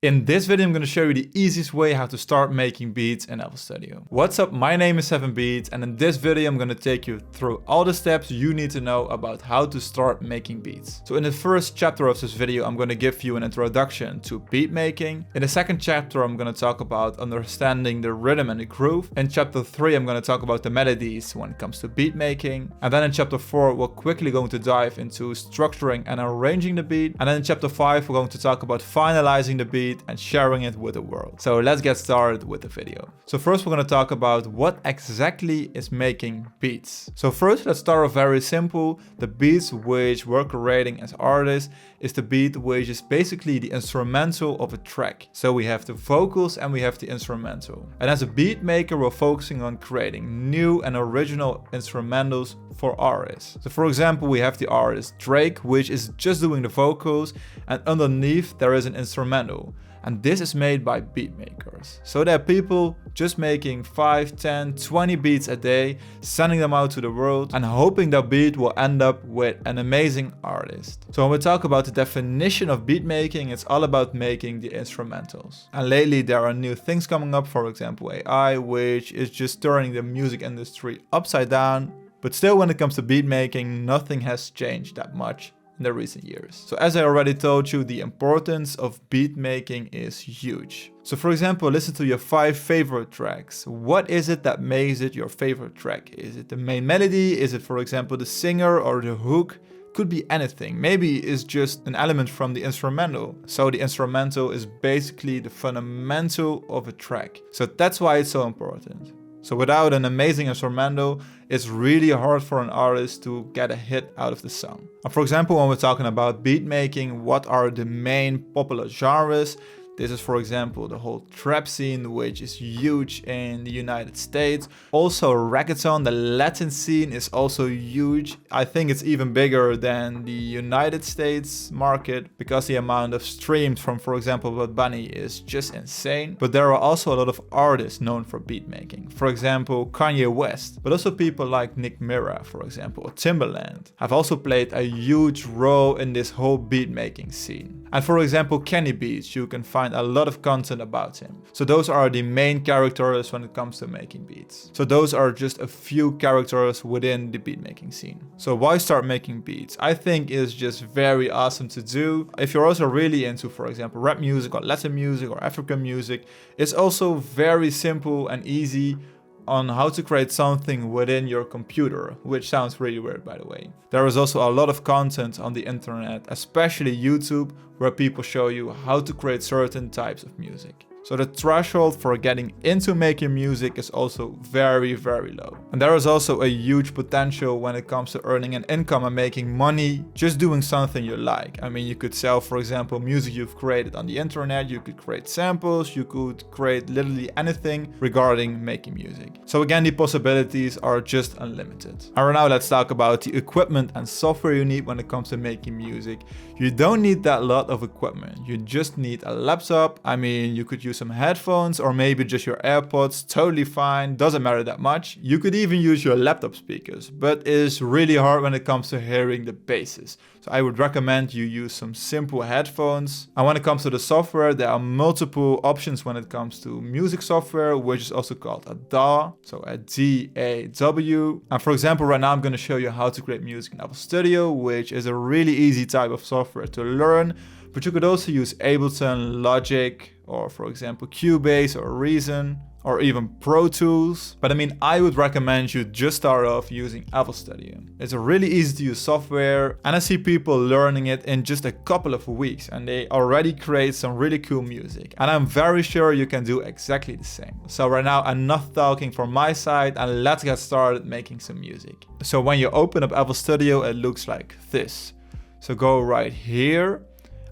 In this video, I'm going to show you the easiest way how to start making beats in FL Studio. What's up? My name is 7Beats, and in this video, I'm going to take you through all the steps you need to know about how to start making beats. So in the first chapter of this video, I'm going to give you an introduction to beat making. In the second chapter, I'm going to talk about understanding the rhythm and the groove. In chapter 3, I'm going to talk about the melodies when it comes to beat making. And then in chapter 4, we're quickly going to dive into structuring and arranging the beat. And then in chapter 5, we're going to talk about finalizing the beat and sharing it with the world. So let's get started with the video. So first we're going to talk about what exactly is making beats. So first let's start off very simple. The beats which we're creating as artists is the beat which is basically the instrumental of a track. So we have the vocals and we have the instrumental. And as a beat maker, we're focusing on creating new and original instrumentals for artists. So for example, we have the artist Drake, which is just doing the vocals, and underneath there is an instrumental. And this is made by beat makers. So there are people just making 5, 10, 20 beats a day, sending them out to the world and hoping that beat will end up with an amazing artist. So when we talk about the definition of beat making, it's all about making the instrumentals. And lately there are new things coming up, for example AI, which is just turning the music industry upside down. But still, when it comes to beat making, nothing has changed that much in the recent years. So as I already told you, the importance of beat making is huge. So for example, listen to your 5 favorite tracks. What is it that makes it your favorite track? Is it the main melody? Is it, for example, the singer or the hook? Could be anything. Maybe it's just an element from the instrumental. So the instrumental is basically the fundamental of a track. So that's why it's so important. So without an amazing instrumental, it's really hard for an artist to get a hit out of the song. And for example, when we're talking about beat making, what are the main popular genres? This is, for example, the whole trap scene, which is huge in the United States. Also reggaeton, the Latin scene is also huge. I think it's even bigger than the United States market because the amount of streams from, for example, Bad Bunny is just insane. But there are also a lot of artists known for beat making. For example, Kanye West, but also people like Nick Mira, for example, or Timbaland have also played a huge role in this whole beat making scene. And for example, Kenny Beats, you can find a lot of content about him. So those are the main characters when it comes to making beats. So those are just a few characters within the beat making scene. So why start making beats? I think it's just very awesome to do. If you're also really into, for example, rap music or Latin music or African music, it's also very simple and easy on how to create something within your computer, which sounds really weird, by the way. There is also a lot of content on the internet, especially YouTube, where people show you how to create certain types of music. So the threshold for getting into making music is also very, very low. And there is also a huge potential when it comes to earning an income and making money just doing something you like. I mean, you could sell, for example, music you've created on the internet, you could create samples, you could create literally anything regarding making music. So again, the possibilities are just unlimited. And right now let's talk about the equipment and software you need when it comes to making music. You don't need that lot of equipment. You just need a laptop. I mean, you could use some headphones or maybe just your AirPods, totally fine, doesn't matter that much. You could even use your laptop speakers, but it's really hard when it comes to hearing the basses. So I would recommend you use some simple headphones. And when it comes to the software, there are multiple options when it comes to music software, which is also called a DAW, so a DAW. And for example, right now I'm going to show you how to create music in FL Studio, which is a really easy type of software to learn. But you could also use Ableton, Logic, or for example Cubase or Reason, or even Pro Tools. But I mean, I would recommend you just start off using FL Studio. It's a really easy to use software, and I see people learning it in just a couple of weeks and they already create some really cool music. And I'm very sure you can do exactly the same. So right now, enough talking from my side and let's get started making some music. So when you open up FL Studio, it looks like this. So go right here.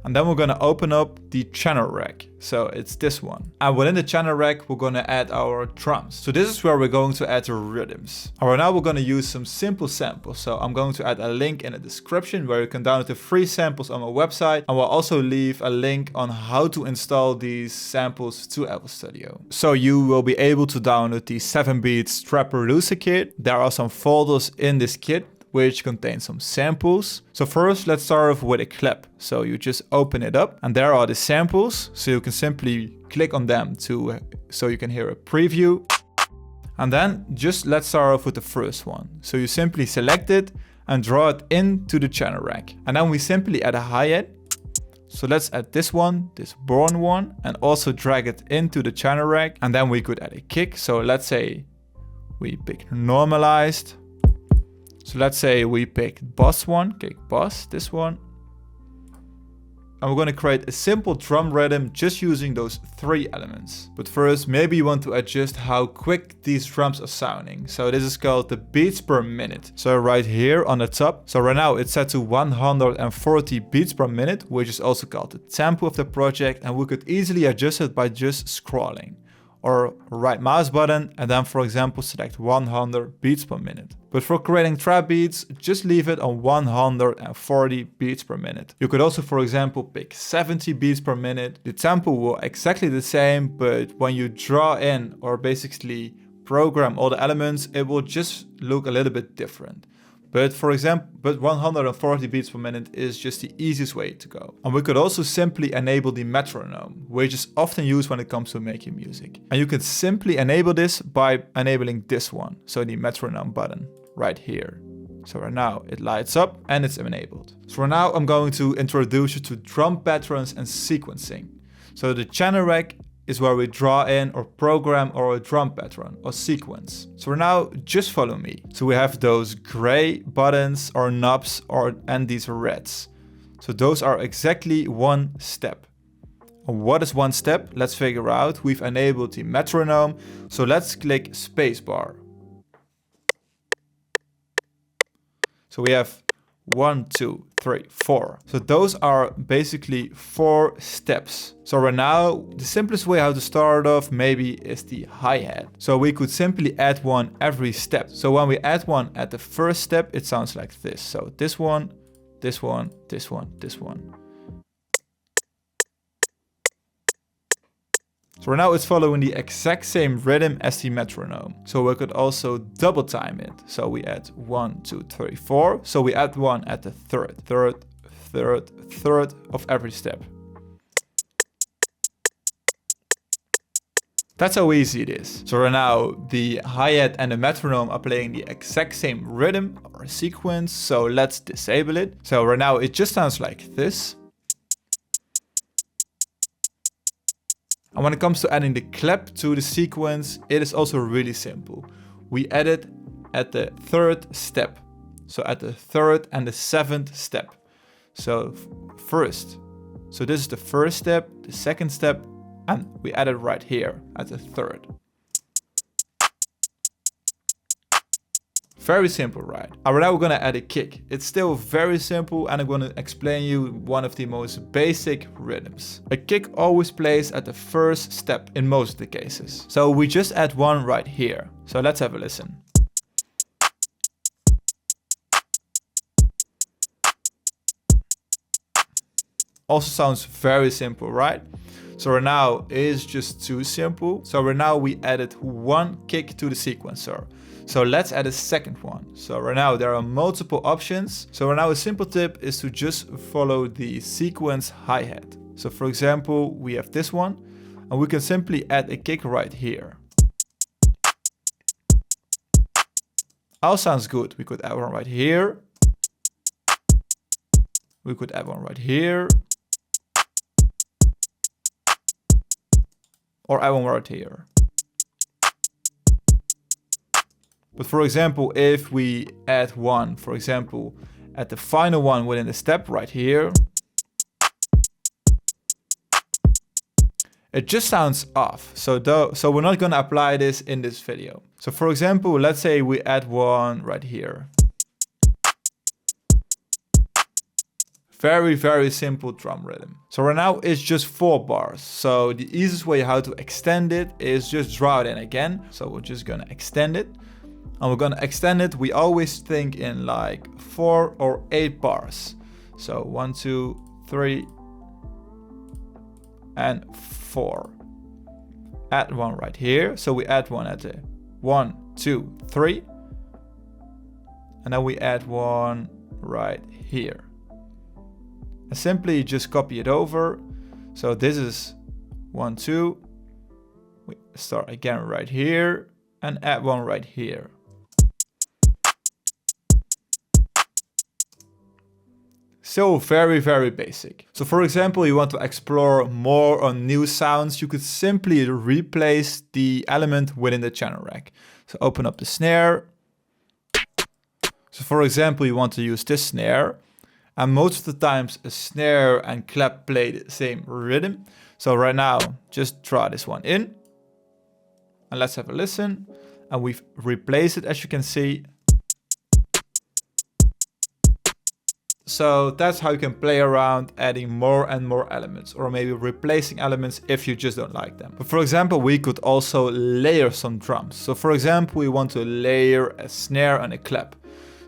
And then we're going to open up the channel rack. So it's this one. And within the channel rack, we're going to add our drums. So this is where we're going to add the rhythms. And right now we're going to use some simple samples. So I'm going to add a link in the description where you can download the free samples on my website. And we'll also leave a link on how to install these samples to FL Studio. So you will be able to download the 7Beats Trap Producer Kit. There are some folders in this kit which contains some samples. So first, let's start off with a clip. So you just open it up and there are the samples. So you can simply click on them so you can hear a preview. And then just let's start off with the first one. So you simply select it and draw it into the channel rack. And then we simply add a hi-hat. So let's add this one, this born one, and also drag it into the channel rack. And then we could add a kick. So let's say we pick normalized. So let's say we pick boss one, kick boss, this one. And we're going to create a simple drum rhythm just using those 3 elements. But first, maybe you want to adjust how quick these drums are sounding. So this is called the beats per minute. So right here on the top. So right now it's set to 140 beats per minute, which is also called the tempo of the project. And we could easily adjust it by just scrolling. Or right mouse button and then, for example, select 100 beats per minute. But for creating trap beats, just leave it on 140 beats per minute. You could also, for example, pick 70 beats per minute. The tempo will exactly the same, but when you draw in or basically program all the elements, it will just look a little bit different. But for example, 140 beats per minute is just the easiest way to go. And we could also simply enable the metronome, which is often used when it comes to making music. And you can simply enable this by enabling this one. So the metronome button right here. So right now it lights up and it's enabled. So for now I'm going to introduce you to drum patterns and sequencing. So the channel rack is where we draw in or program or a drum pattern or sequence. So for now, just follow me. So we have those gray buttons or knobs and these reds. So those are exactly one step. And what is one step? Let's figure out. We've enabled the metronome. So let's click spacebar. So we have 1, 2, 3, 4. So those are basically 4 steps. So right now, the simplest way how to start off maybe is the hi-hat. So we could simply add one every step. So when we add one at the first step, it sounds like this. So this one, this one, this one, this one. So right now it's following the exact same rhythm as the metronome. So we could also double time it. So we add 1, 2, 3, 4. So we add one at the third of every step. That's how easy it is. So right now the hi-hat and the metronome are playing the exact same rhythm or sequence. So let's disable it. So right now it just sounds like this. And when it comes to adding the clap to the sequence, it is also really simple. We add it at the 3rd step. So at the 3rd and the 7th step. So first. So this is the 1st step, the 2nd step, and we add it right here at the 3rd. Very simple, right? And now we're gonna add a kick. It's still very simple and I'm gonna explain you one of the most basic rhythms. A kick always plays at the 1st step in most of the cases. So we just add one right here. So let's have a listen. Also sounds very simple, right? So right now is just too simple. So right now we added one kick to the sequencer. So let's add a second one. So right now there are multiple options. So right now a simple tip is to just follow the sequence hi-hat. So for example, we have this one and we can simply add a kick right here. All sounds good. We could add one right here. We could add one right here. Or add one right here. But for example, if we add one, for example, at the final one within the step right here, it just sounds off. So we're not gonna apply this in this video. So for example, let's say we add one right here. Very, very simple drum rhythm. So right now it's just 4 bars. So the easiest way how to extend it is just draw it in again. So we're just gonna extend it. And we're gonna extend it. We always think in like 4 or 8 bars. So 1, 2, 3, and 4. Add one right here. So we add one at the 1, 2, 3. And then we add one right here. And simply just copy it over. So this is 1, 2. We start again right here and add one right here. So very, very basic. So for example, you want to explore more on new sounds, you could simply replace the element within the channel rack. So open up the snare. So for example, you want to use this snare. And most of the times a snare and clap play the same rhythm. So right now, just draw this one in. And let's have a listen. And we've replaced it, as you can see. So that's how you can play around adding more and more elements, or maybe replacing elements if you just don't like them. But for example, we could also layer some drums. So for example, we want to layer a snare and a clap.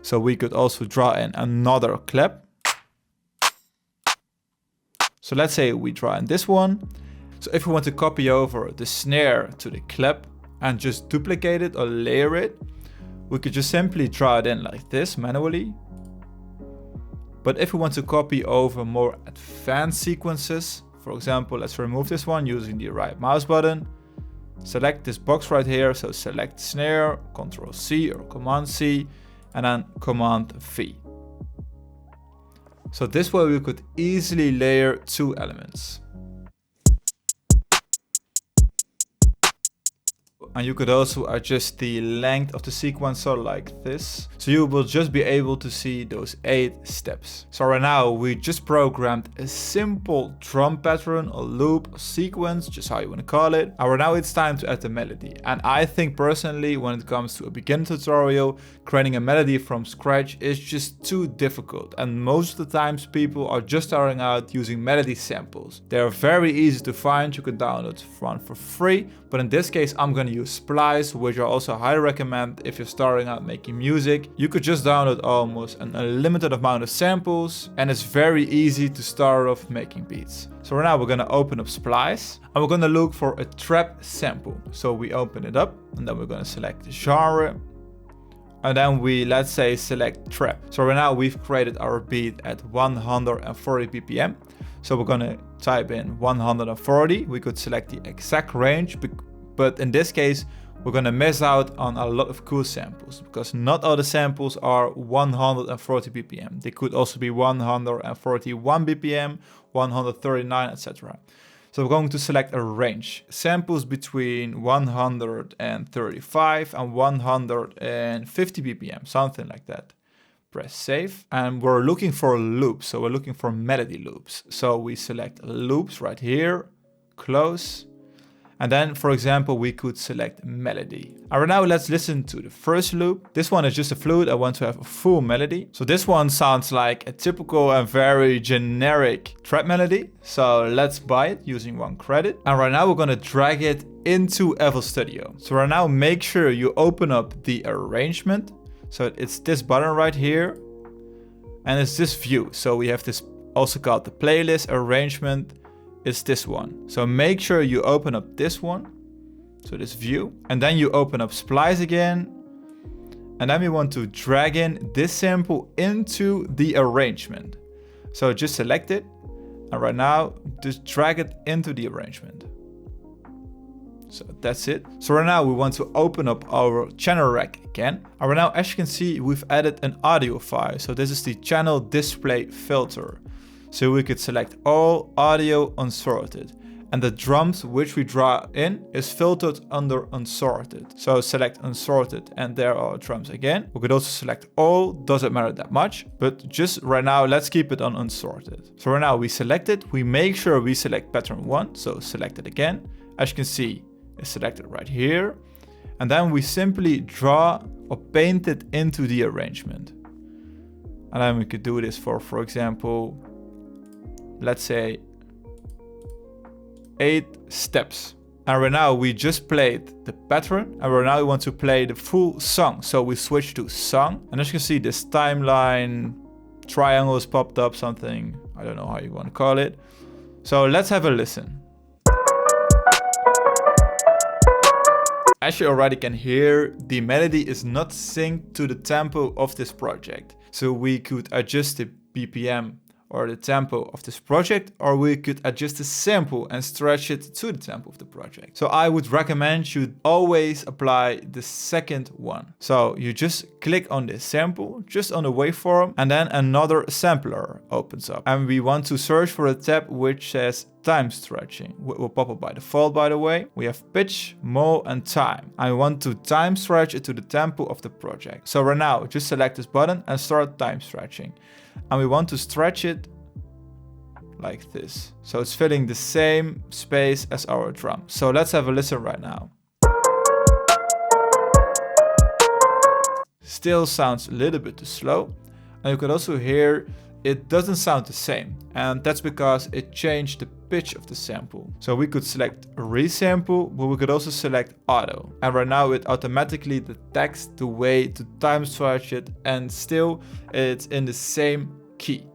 So we could also draw in another clap. So let's say we draw in this one. So if we want to copy over the snare to the clap and just duplicate it or layer it, we could just simply draw it in like this manually. But if we want to copy over more advanced sequences, for example, let's remove this one using the right mouse button. Select this box right here. So select snare, Ctrl C or Command C, and then Command V. So this way we could easily layer 2 elements. And you could also adjust the length of the sequencer like this. So you will just be able to see those 8 steps. So right now we just programmed a simple drum pattern or loop or sequence, just how you want to call it. And right now it's time to add the melody. And I think personally, when it comes to a beginner tutorial, creating a melody from scratch is just too difficult. And most of the times people are just starting out using melody samples. They are very easy to find. You can download one for free. But in this case, I'm going to use Splice, which I also highly recommend if you're starting out making music. You could just download almost an unlimited amount of samples, and it's very easy to start off making beats. So right now we're going to open up Splice and we're going to look for a trap sample. So we open it up and then we're going to select the genre. And then we, let's say, select trap. So right now we've created our beat at 140 BPM. So we're going to type in 140. We could select the exact range, but in this case, we're going to miss out on a lot of cool samples because not all the samples are 140 BPM. They could also be 141 BPM, 139, etc. So we're going to select a range. Samples between 135 and 150 BPM, something like that. Press save, and we're looking for loops. So we're looking for melody loops. So we select loops right here, close. And then, for example, we could select melody. And right now let's listen to the first loop. This one is just a flute. I want to have a full melody. So this one sounds like a typical and very generic trap melody. So let's buy it using 1 credit. And right now we're going to drag it into FL Studio. So right now make sure you open up the arrangement. So it's this button right here. And it's this view. So we have this also called the playlist arrangement. Is this one. So make sure you open up this one. So this view. And then you open up Splice again. And then we want to drag in this sample into the arrangement. So just select it. And right now, just drag it into the arrangement. So that's it. So right now we want to open up our channel rack again. And right now, as you can see, we've added an audio file. So this is the channel display filter. So we could select all audio unsorted. And the drums which we draw in is filtered under unsorted. So select unsorted and there are drums again. We could also select all, doesn't matter that much. But just right now, let's keep it on unsorted. So right now we select it. We make sure we select pattern 1. So select it again. As you can see, it's selected right here. And then we simply draw or paint it into the arrangement. And then we could do this for example, let's say 8 steps. And right now we just played the pattern and right now we want to play the full song. So we switch to song. And as you can see, this timeline triangle has popped up, something, I don't know how you want to call it. So let's have a listen. As you already can hear, the melody is not synced to the tempo of this project. So we could adjust the BPM or the tempo of this project, or we could adjust the sample and stretch it to the tempo of the project. So I would recommend you always apply the second one. So you just click on this sample, just on the waveform, and then another sampler opens up. And we want to search for a tab which says time stretching. It will pop up by default, by the way. We have pitch, mo, and time. I want to time stretch it to the tempo of the project. So right now, just select this button and start time stretching. And we want to stretch it like this. So it's filling the same space as our drum. So let's have a listen right now. Still sounds a little bit too slow. And you can also hear it doesn't sound the same. And that's because it changed the pitch of the sample. So we could select resample, but we could also select auto. And right now it automatically detects the way to time stretch it, and still it's in the same key.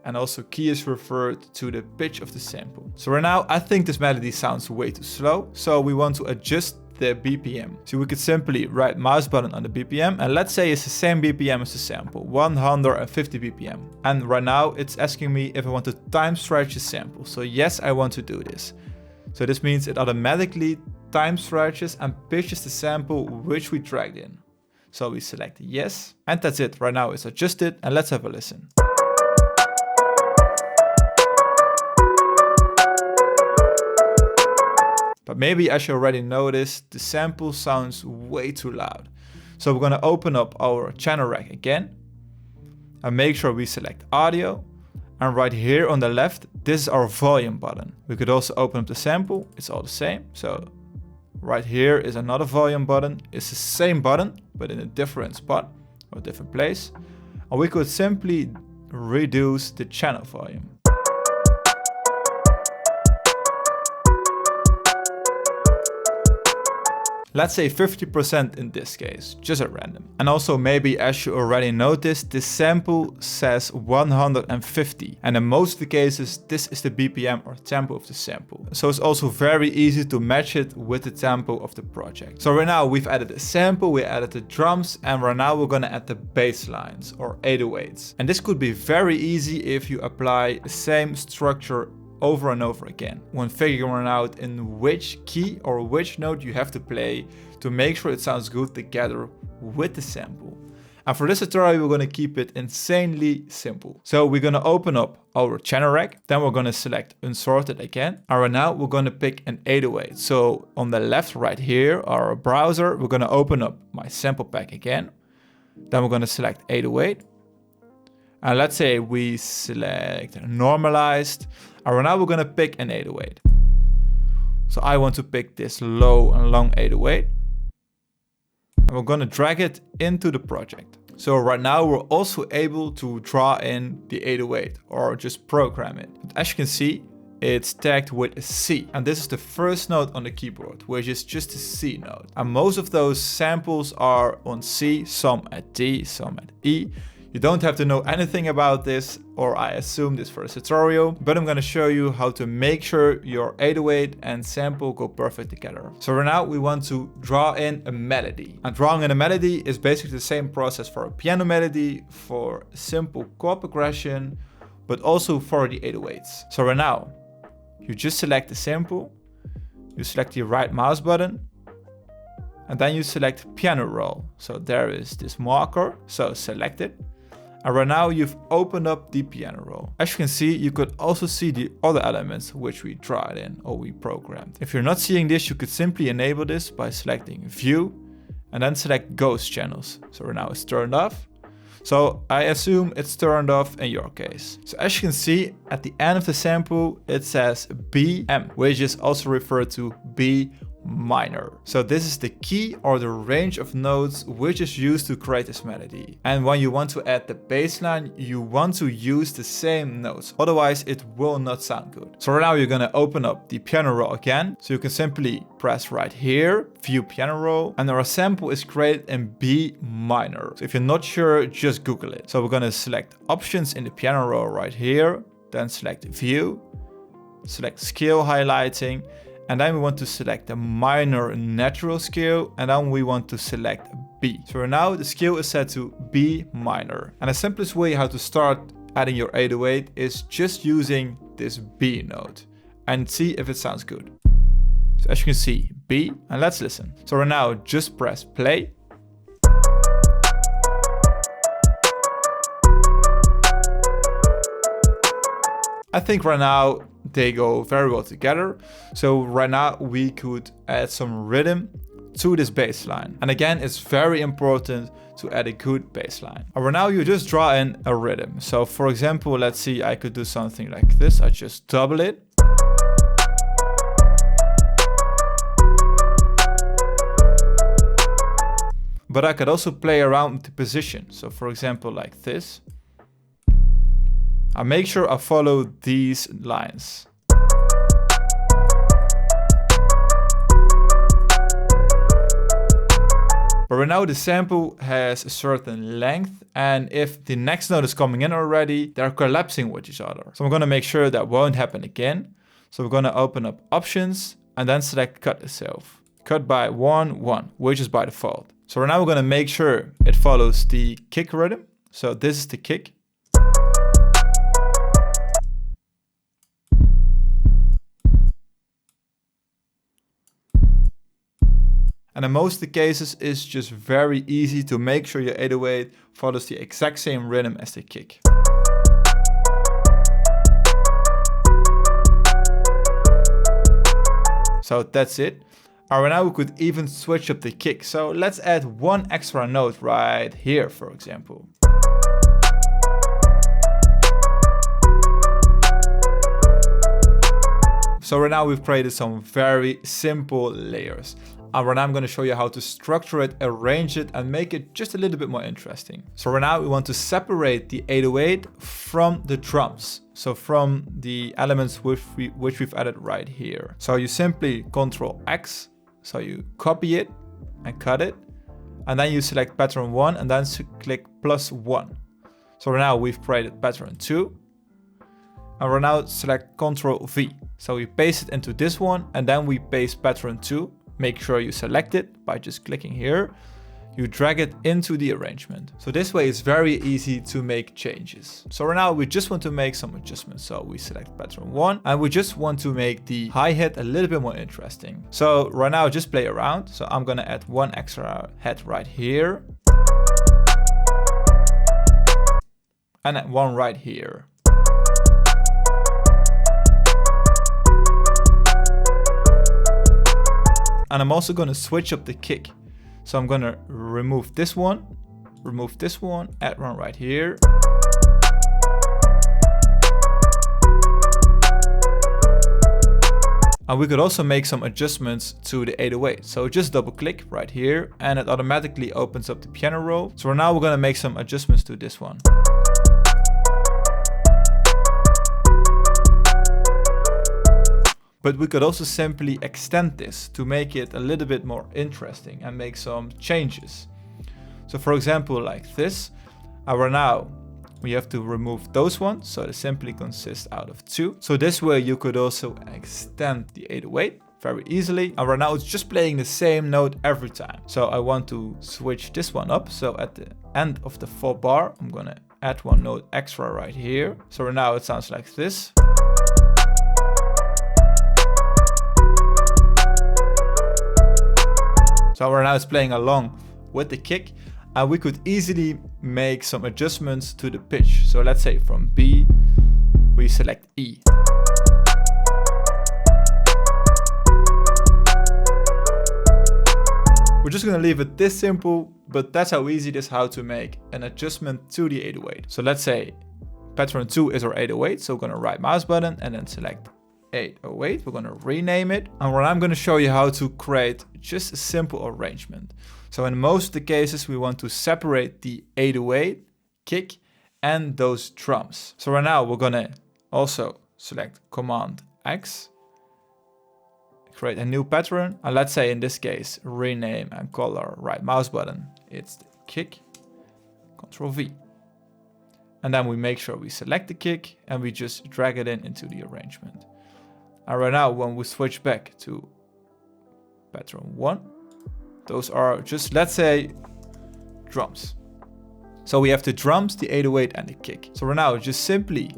And also key is referred to the pitch of the sample. So right now I think this melody sounds way too slow. So we want to adjust the BPM. So we could simply right mouse button on the BPM, and let's say it's the same BPM as the sample, 150 BPM. And right now it's asking me if I want to time stretch the sample. So yes, I want to do this. So this means it automatically time stretches and pitches the sample which we dragged in. So we select yes, and that's it. Right now it's adjusted, and let's have a listen. But maybe as you already noticed, the sample sounds way too loud. So we're gonna open up our channel rack again and make sure we select audio. And right here on the left, this is our volume button. We could also open up the sample, it's all the same. So right here is another volume button. It's the same button, but in a different spot or different place. And we could simply reduce the channel volume. Let's say 50% in this case, just at random. And also maybe as you already noticed, this sample says 150. And in most of the cases, this is the BPM or tempo of the sample. So it's also very easy to match it with the tempo of the project. So right now we've added a sample, we added the drums, and right now we're gonna add the bass lines or 808s. And this could be very easy if you apply the same structure over and over again when figuring out in which key or which note you have to play to make sure it sounds good together with the sample. And for this tutorial, we're going to keep it insanely simple. So we're going to open up our channel rack, then we're going to select unsorted again. And right now we're going to pick an 808. So on the left right here, our browser, we're going to open up my sample pack again. Then we're going to select 808. And let's say we select normalized. And right now we're gonna pick an 808. So I want to pick this low and long 808. And we're gonna drag it into the project. So right now we're also able to draw in the 808 or just program it. But as you can see, it's tagged with a C. And this is the first note on the keyboard, which is just a C note. And most of those samples are on C, some at D, some at E. You don't have to know anything about this, or I assume this for a tutorial, but I'm gonna show you how to make sure your 808 and sample go perfect together. So right now we want to draw in a melody. And drawing in a melody is basically the same process for a piano melody, for a simple chord progression, but also for the 808s. So right now, you just select the sample, you select the right mouse button, and then you select piano roll. So there is this marker, so select it. And right now you've opened up the piano roll. As you can see, you could also see the other elements which we drawed in or we programmed. If you're not seeing this, you could simply enable this by selecting view and then select ghost channels. So right now it's turned off. So I assume it's turned off in your case. So as you can see, at the end of the sample, it says BM, which is also referred to B minor. So this is the key or the range of notes which is used to create this melody. And when you want to add the bass line, you want to use the same notes, otherwise it will not sound good. So right now you're gonna open up the piano roll again. So you can simply press right here, view piano roll, and our sample is created in B minor. So if you're not sure, just Google it. So we're gonna select options in the piano roll right here, then select view, select scale highlighting, and then we want to select the minor natural scale, and then we want to select B. So now the scale is set to B minor. And the simplest way how to start adding your 808 is just using this B note and see if it sounds good. So as you can see, B, and let's listen. So right now just press play. I think right now they go very well together. So right now we could add some rhythm to this bass line. And again, it's very important to add a good bass line. And right now you just draw in a rhythm. So for example, let's see, I could do something like this. I just double it. But I could also play around with the position. So for example, like this. I make sure I follow these lines. But right now the sample has a certain length, and if the next note is coming in already, they're collapsing with each other. So I'm gonna make sure that won't happen again. So we're gonna open up options and then select cut itself. Cut by 1, 1, which is by default. So right now we're gonna make sure it follows the kick rhythm. So this is the kick. And in most of the cases, it's just very easy to make sure your 808 follows the exact same rhythm as the kick. So that's it. And right now we could even switch up the kick. So let's add one extra note right here, for example. So right now we've created some very simple layers. And right now I'm going to show you how to structure it, arrange it, and make it just a little bit more interesting. So right now we want to separate the 808 from the drums. So from the elements which we've added right here. So you simply Ctrl X, so you copy it and cut it. And then you select pattern 1 and then click +1. So right now we've created pattern 2. And right now select Ctrl V. So we paste it into this one and then we paste pattern 2. Make sure you select it by just clicking here. You drag it into the arrangement. So this way it's very easy to make changes. So right now we just want to make some adjustments. So we select pattern 1 and we just want to make the hi-hat a little bit more interesting. So right now just play around. So I'm gonna add one extra hat right here. And one right here. And I'm also going to switch up the kick. So I'm going to remove this one, add one right here. And we could also make some adjustments to the 808. So just double click right here and it automatically opens up the piano roll. So now we're going to make some adjustments to this one. But we could also simply extend this to make it a little bit more interesting and make some changes. So for example, like this, right now we have to remove those ones. So they simply consist out of 2. So this way you could also extend the 808 very easily. And right now it's just playing the same note every time. So I want to switch this one up. So at the end of the 4 bar, I'm gonna add one note extra right here. So right now it sounds like this. So right now it's playing along with the kick, and we could easily make some adjustments to the pitch. So let's say from B, we select E. We're just gonna leave it this simple, but that's how easy it is how to make an adjustment to the 808. So let's say pattern 2 is our 808, so we're gonna right mouse button and then select 808. We're going to rename it, and I'm going to show you how to create just a simple arrangement. So in most of the cases we want to separate the 808 kick and those drums. So right now we're going to also select Command X, create a new pattern, and let's say in this case rename and color right mouse button, it's the kick, Ctrl V. And then we make sure we select the kick and we just drag it into the arrangement. And right now, when we switch back to pattern 1, those are just, let's say, drums. So we have the drums, the 808 and the kick. So right now, just simply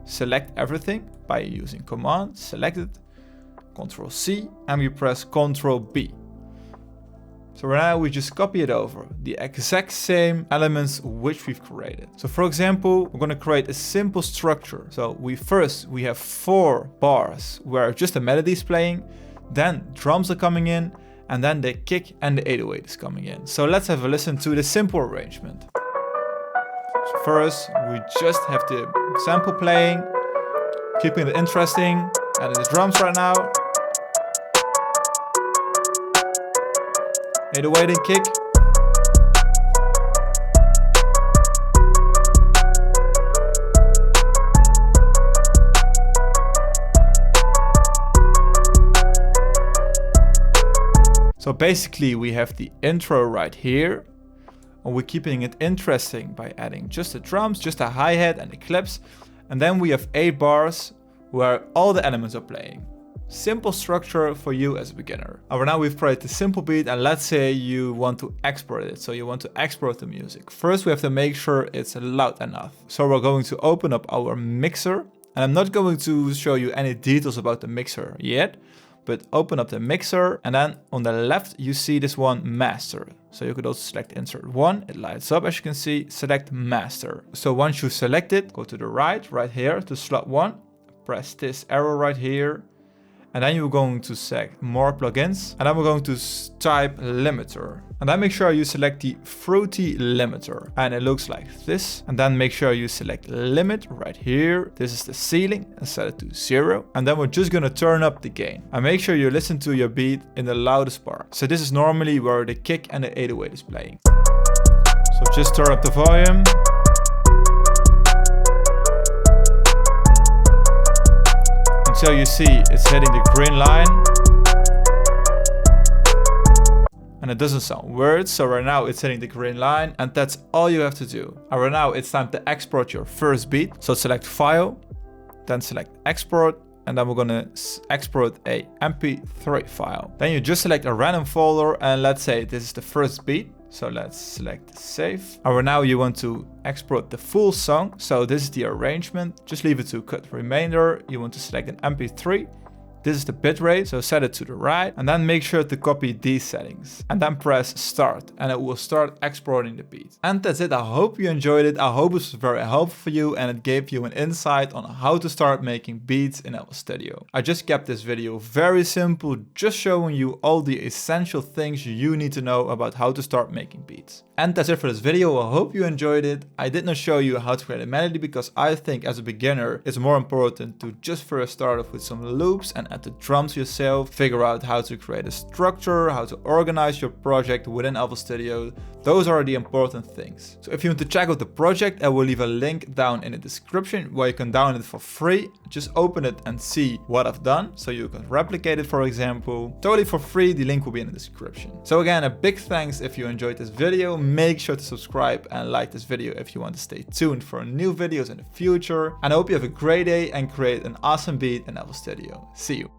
select everything by using Command, select it, Ctrl C, and we press Ctrl B. So right now we just copy it over, the exact same elements which we've created. So for example, we're going to create a simple structure. So we have 4 bars where just the melody is playing, then drums are coming in, and then the kick and the 808 is coming in. So let's have a listen to the simple arrangement. So first, we just have the sample playing, keeping it interesting, adding the drums right now. 808 and kick. So basically we have the intro right here, and we're keeping it interesting by adding just the drums, just a hi-hat and the clips, and then we have 8 bars where all the elements are playing. Simple structure for you as a beginner. And right now we've created a simple beat, and let's say you want to export it. So you want to export the music. First we have to make sure it's loud enough. So we're going to open up our mixer, and I'm not going to show you any details about the mixer yet, but open up the mixer, and then on the left you see this one, master. So you could also select insert 1, it lights up as you can see, select master. So once you select it, go to the right here to slot 1, press this arrow right here, and then you're going to select more plugins, and then we're going to type limiter. And then make sure you select the fruity limiter, and it looks like this. And then make sure you select limit right here. This is the ceiling, and set it to 0. And then we're just gonna turn up the gain. And make sure you listen to your beat in the loudest part. So this is normally where the kick and the 808 is playing. So just turn up the volume. Until you see it's hitting the green line. And it doesn't sound weird, so right now it's hitting the green line, and that's all you have to do. And right now it's time to export your first beat. So select File, then select Export, and then we're gonna export a MP3 file. Then you just select a random folder, and let's say this is the first beat. So let's select save. And right now you want to export the full song. So this is the arrangement. Just leave it to cut remainder. You want to select an MP3. This is the bitrate, so set it to the right, and then make sure to copy these settings, and then press start, and it will start exporting the beat. And that's it. I hope you enjoyed it. I hope it was very helpful for you, and it gave you an insight on how to start making beats in FL Studio. I just kept this video very simple, just showing you all the essential things you need to know about how to start making beats. And that's it for this video. I hope you enjoyed it. I did not show you how to create a melody because I think as a beginner, it's more important to just first start off with some loops and add the drums yourself, figure out how to create a structure, how to organize your project within FL Studio. Those are the important things. So if you want to check out the project, I will leave a link down in the description where you can download it for free. Just open it and see what I've done, so you can replicate it, for example. Totally for free, the link will be in the description. So again, a big thanks if you enjoyed this video. Make sure to subscribe and like this video if you want to stay tuned for new videos in the future. And I hope you have a great day and create an awesome beat in FL Studio. See you.